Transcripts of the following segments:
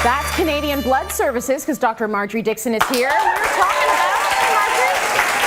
That's Canadian Blood Services, because Dr. Marjorie Dixon is here. We're talking about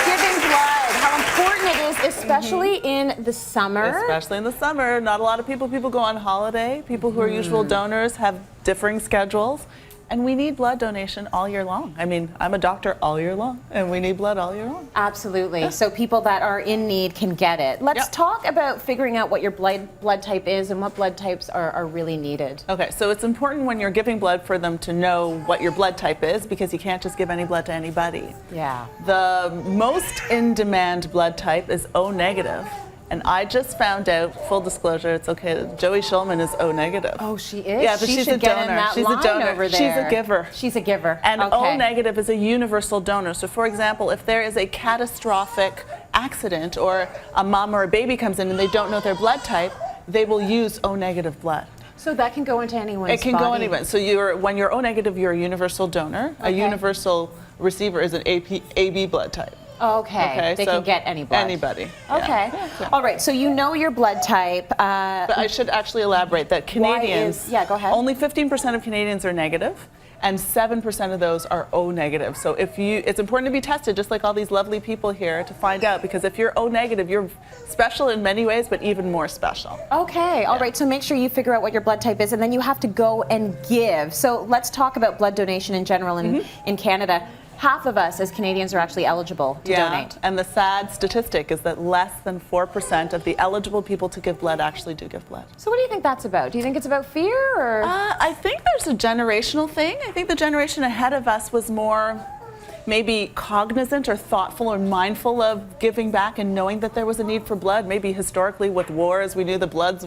giving blood, how important it is, especially in the summer. Especially in the summer. Not a lot of people go on holiday. People who are usual donors have differing schedules. And we need blood donation all year long. I mean, I'm a doctor all year long, and we need blood all year long. Absolutely. Yeah. So people that are in need can get it. Let's talk about figuring out what your blood type is and what blood types are really needed. Okay, so it's important when you're giving blood for them to know what your blood type is, because you can't just give any blood to anybody. Yeah. The most in-demand blood type is O negative. And I just found out, full disclosure, it's okay, Joey Shulman is O negative. Oh, she is? Yeah, but she's a donor. She's a donor over there. She's a giver. She's a giver. And O negative is a universal donor. So for example, if there is a catastrophic accident or a mom or a baby comes in and they don't know their blood type, they will use O negative blood. So that can go into anyone's body? It can go anywhere. So when you're O negative, you're a universal donor. A universal receiver is an AB blood type. Okay. They can get any blood. Anybody. Okay. Yeah. All right. So you know your blood type. But I should actually elaborate that Canadians, go ahead. Only 15% of Canadians are negative, and 7% of those are O negative. So it's important to be tested, just like all these lovely people here, to find out, because if you're O negative, you're special in many ways, but even more special. Okay. All right. So make sure you figure out what your blood type is, and then you have to go and give. So let's talk about blood donation in general in Canada. Half of us as Canadians are actually eligible to donate. And the sad statistic is that less than 4% of the eligible people to give blood actually do give blood. So what do you think that's about? Do you think it's about fear, or? I think there's a generational thing. I think the generation ahead of us was more maybe cognizant or thoughtful or mindful of giving back and knowing that there was a need for blood. Maybe historically with wars, we knew the blood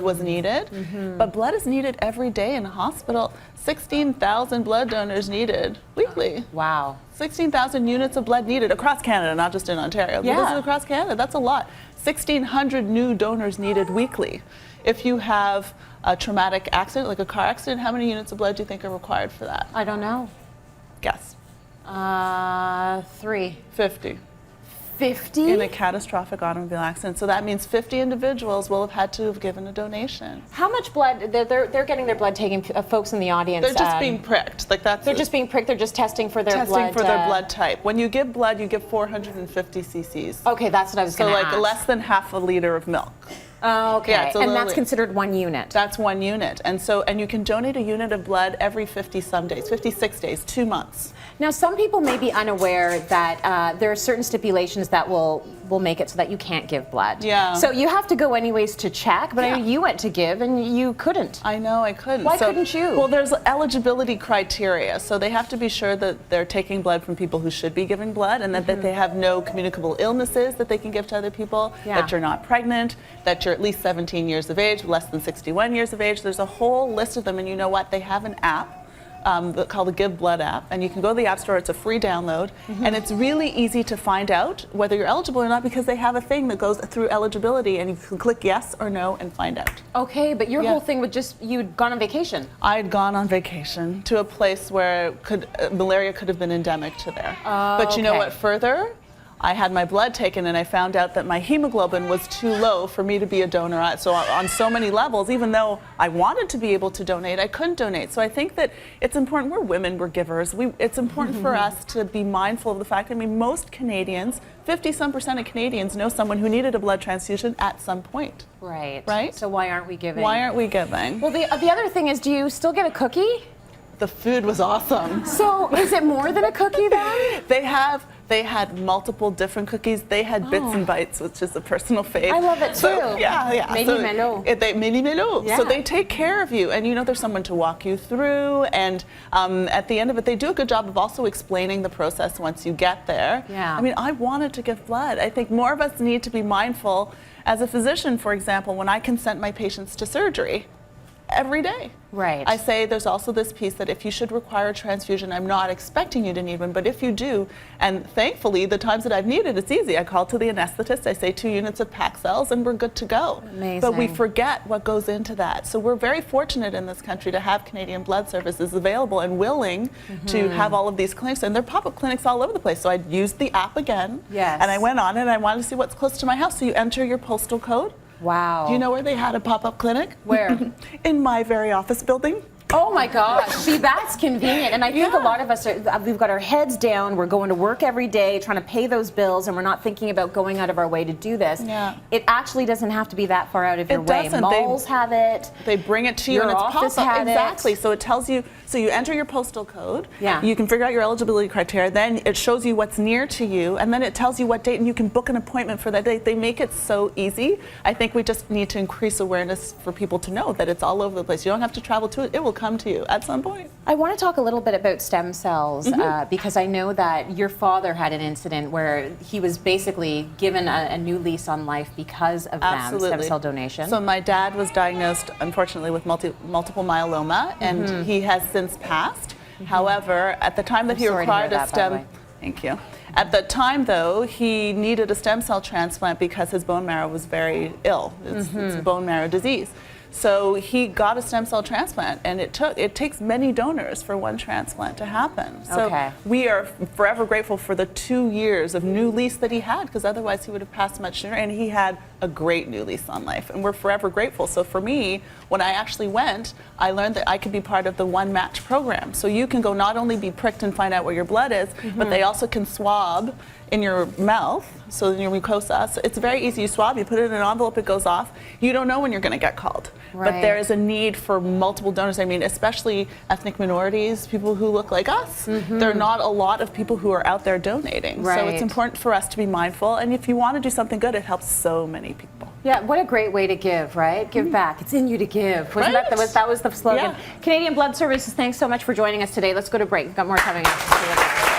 was needed. But blood is needed every day in a hospital. 16,000 blood donors needed weekly. Wow. 16,000 units of blood needed across Canada, not just in Ontario. Yeah. But this is across Canada. That's a lot. 1,600 new donors needed weekly. If you have a traumatic accident, like a car accident, how many units of blood do you think are required for that? I don't know. Guess. 3. 50. 50? In a catastrophic automobile accident. So that means 50 individuals will have had to have given a donation. How much blood? They're getting their blood taken. Folks in the audience. They're just being pricked. Like that's. They're just being pricked. They're just testing for their blood. Testing for their blood type. When you give blood, you give 450 cc's. Okay, that's what I was going to ask. So like less than half a liter of milk. Okay, yeah, and that's considered 1 unit. That's 1 unit, and you can donate a unit of blood every 50-some days, 56 days, 2 months. Now, some people may be unaware that there are certain stipulations that will make it so that you can't give blood. Yeah. So you have to go anyways to check, but I know you went to give and you couldn't. I know, I couldn't. Why couldn't you? Well, there's eligibility criteria, so they have to be sure that they're taking blood from people who should be giving blood, and that they have no communicable illnesses that they can give to other people, that you're not pregnant, that you're at least 17 years of age, less than 61 years of age. There's a whole list of them, and you know what? They have an app called the Give Blood app, and you can go to the App Store. It's a free download, and it's really easy to find out whether you're eligible or not, because they have a thing that goes through eligibility, and you can click yes or no and find out. Okay, but your whole thing was just you'd gone on vacation. I had gone on vacation to a place where malaria could have been endemic to there. But you know what? Further, I had my blood taken, and I found out that my hemoglobin was too low for me to be a donor. So on so many levels, even though I wanted to be able to donate, I couldn't donate. So I think that it's important. We're women, we're givers. It's important for us to be mindful of the fact that, I mean, most Canadians, 50-some% of Canadians know someone who needed a blood transfusion at some point. Right. Right? So why aren't we giving? Why aren't we giving? Well, the other thing is, do you still get a cookie? The food was awesome. So is it more than a cookie then? They had multiple different cookies. They had bits and bites, which is a personal fave. I love it too. So, yeah. Mini Melo. So they take care of you, and you know there's someone to walk you through, and at the end of it, they do a good job of also explaining the process once you get there. Yeah. I mean, I wanted to give blood. I think more of us need to be mindful. As a physician, for example, when I consent my patients to surgery, every day. Right. I say there's also this piece that if you should require a transfusion, I'm not expecting you to need one, but if you do, and thankfully the times that I've needed, it's easy. I call to the anesthetist, I say 2 units of packed cells, and we're good to go. Amazing. But we forget what goes into that. So we're very fortunate in this country to have Canadian Blood Services available and willing to have all of these clinics, and there are pop-up clinics all over the place. So I used the app again, yes, and I went on it, and I wanted to see what's close to my house. So you enter your postal code. Wow. Do you know where they had a pop-up clinic? Where? In my very office building. Oh my gosh, see, that's convenient. And I think a lot of us we've got our heads down, we're going to work every day, trying to pay those bills, and we're not thinking about going out of our way to do this. Yeah. It actually doesn't have to be that far out of your It way. doesn't. Malls have it. They bring it to you Your and it's office pop-up. had it. Exactly. So it tells you, so you enter your postal code, Yeah. you can figure out your eligibility criteria, then it shows you what's near to you, and then it tells you what date, and you can book an appointment for that date. They make it so easy. I think we just need to increase awareness for people to know that it's all over the place. You don't have to travel to it. It will come to you at some point. I want to talk a little bit about stem cells because I know that your father had an incident where he was basically given a new lease on life because of stem cell donation. So my dad was diagnosed, unfortunately, with multiple myeloma, and he has since passed. However, at the time that he required a stem, thank you. At the time, though, he needed a stem cell transplant because his bone marrow was very ill. It's bone marrow disease. So he got a stem cell transplant, and it takes many donors for one transplant to happen. So we are forever grateful for the 2 years of new lease that he had, because otherwise he would have passed much sooner, and he had a great new lease on life, and we're forever grateful. So for me, when I actually went, I learned that I could be part of the One Match program. So you can go not only be pricked and find out where your blood is, but they also can swab in your mouth, so in your mucosa. So it's very easy. You swab, you put it in an envelope, it goes off. You don't know when you're going to get called. Right. But there is a need for multiple donors. I mean, especially ethnic minorities, people who look like us. There are not a lot of people who are out there donating. Right. So it's important for us to be mindful. And if you want to do something good, it helps so many people. Yeah, what a great way to give, right? Give back. It's in you to give. Wasn't that was the slogan. Yeah. Canadian Blood Services, thanks so much for joining us today. Let's go to break. We've got more coming up.